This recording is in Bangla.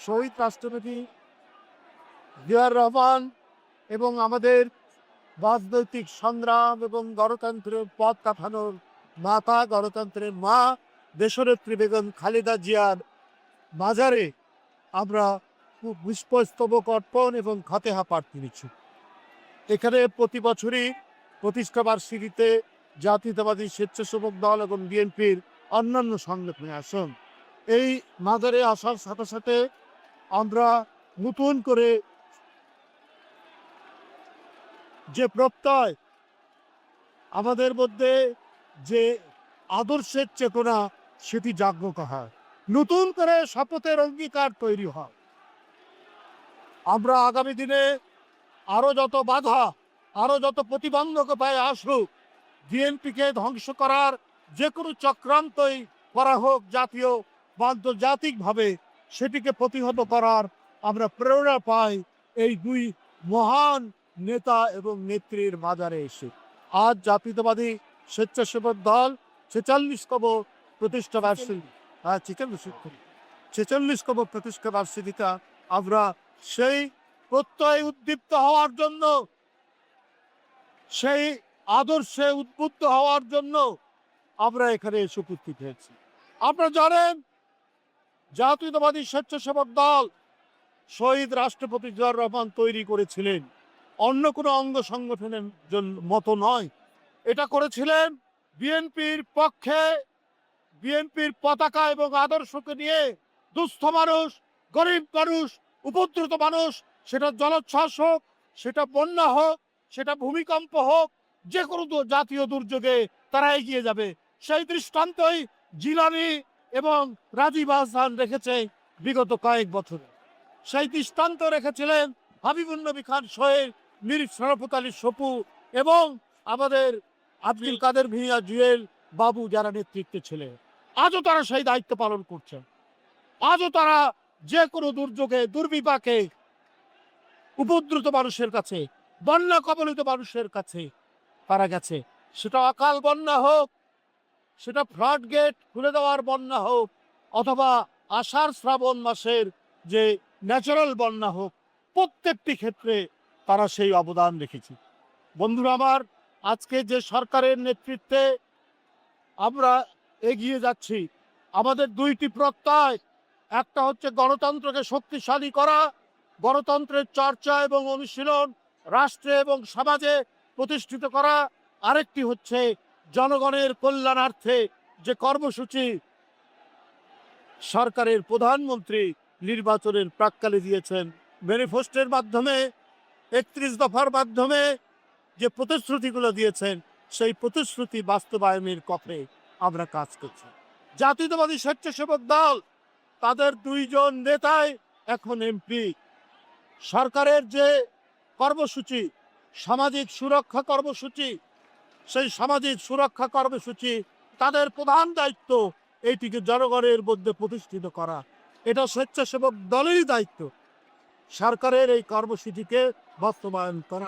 শহীদ রাষ্ট্রপতি জিয়াউর রহমান এবং আমাদের রাজনৈতিক সংগ্রাম এবং গণতন্ত্রের পথ কাঠানোর মাতা, গণতন্ত্রের মা দেশনেত্রী বেগম খালেদা জিয়ার মাজারে আমরা খুব পুষ্পস্তবক অর্পণ এবং ফাতেহা পাঠ করেছি। এখানে প্রতি বছরই প্রতিষ্ঠাবার্ষিকীতে জাতীয়তাবাদী স্বেচ্ছাসেবক দল এবং বিএনপির অন্যান্য সংগঠনে আসেন। এই মাজারে আসার সাথে সাথে আমরা নতুন করে যে প্রত্যয় আমাদের মধ্যে, যে আদর্শের চেতনা, সেটি জাগ্রত হয়, নতুন করে শপথের অঙ্গীকার তৈরি হয়। আমরা আগামী দিনে আরো যত বাধা, আরো যত প্রতিবন্ধকতায় আসুক, বিএনপিকে ধ্বংস করার যে কোনো চক্রান্তই করা হোক জাতীয় বা আন্তর্জাতিকভাবে, সেটিকে প্রতিহত করার আমরা প্রেরণা পাই এই দুই মহান নেতা এবং নেত্রীর মাজারে এসে। আজ জাতীয়তাবাদী স্বেচ্ছাসেবক দল 46তম প্রতিষ্ঠা বার্ষিকী, 46তম প্রতিষ্ঠা বার্ষিকীটা আমরা সেই প্রত্যয় উদ্দীপ্ত হওয়ার জন্য, সেই আদর্শে উদ্বুদ্ধ হওয়ার জন্য আমরা এখানে এসে উপস্থিত হয়েছি। আপনারা জানেন, জাতীয়তাবাদী স্বেচ্ছাসেবক দল শহীদ রাষ্ট্রপতি জিয়াউর রহমান তৈরি করেছিলেন অন্য কোনো অঙ্গ সংগঠনের মতো নয়। এটা করেছিলেন বিএনপির পক্ষে, বিএনপির পতাকা এবং আদর্শকে নিয়ে দুস্থ মানুষ, গরিব মানুষ, উপদ্রুত মানুষ, সেটা জলোচ্ছ্বাস হোক, সেটা বন্যা হোক, সেটা ভূমিকম্প হোক, যে কোনো জাতীয় দুর্যোগে তারা এগিয়ে যাবে। সেই দৃষ্টান্তই জিলানি এবং রাজীব আহসান রেখেছে বিগত কয়েক বছরে। সেই দৃষ্টান্ত রেখেছিলেন হাবিবুন নবী খান সোহেল, মীর শরাফত আলী সপু এবং আমাদের আব্দুল কাদের ভূঁইয়া জুয়েল বাবু, যারা নেতৃত্বে ছিলেন। আজও তারা সেই দায়িত্ব পালন করছেন। আজও তারা যে কোনো দুর্যোগে, দুর্বিপাকে উপদ্রুত মানুষের কাছে, বন্যা কবলিত মানুষের কাছে তারা গেছে। সেটা অকাল বন্যা হোক, সেটা ফ্লাড গেট খুলে দেওয়ার বন্যা হোক, অথবা আষাঢ় শ্রাবণ মাসের যে ন্যাচারাল বন্যা হোক, প্রত্যেকটি ক্ষেত্রে তারা সেই অবদান রেখেছে। বন্ধুরা আমার, আজকে যে সরকারের নেতৃত্বে আমরা এগিয়ে যাচ্ছি, আমাদের দুইটি প্রত্যয়। একটা হচ্ছে গণতন্ত্রকে শক্তিশালী করা, গণতন্ত্রের চর্চা এবং অনুশীলন রাষ্ট্রে এবং সমাজে প্রতিষ্ঠিত করা। আরেকটি হচ্ছে জনগণের কল্যাণার্থে যে কর্মসূচি সরকারের প্রধানমন্ত্রী নির্বাচনের প্রাক্কালে দিয়েছেন, ম্যানিফেস্টোর মাধ্যমে, 31 দফার মাধ্যমে যে প্রতিশ্রুতিগুলো দিয়েছেন, সেই প্রতিশ্রুতি বাস্তবায়নের পথে আমরা কাজ করছি। জাতীয়তাবাদী স্বেচ্ছাসেবক দল, তাদের দুইজন নেতাই এখন এমপি। সরকারের যে কর্মসূচি, সামাজিক সুরক্ষা কর্মসূচি, সেই সামাজিক সুরক্ষা কর্মসূচি তাদের প্রধান দায়িত্ব এইটিকে জনগণের মধ্যে প্রতিষ্ঠিত করা। এটা স্বেচ্ছাসেবক দলেরই দায়িত্ব সরকারের এই কর্মসূচিকে বাস্তবায়ন করা।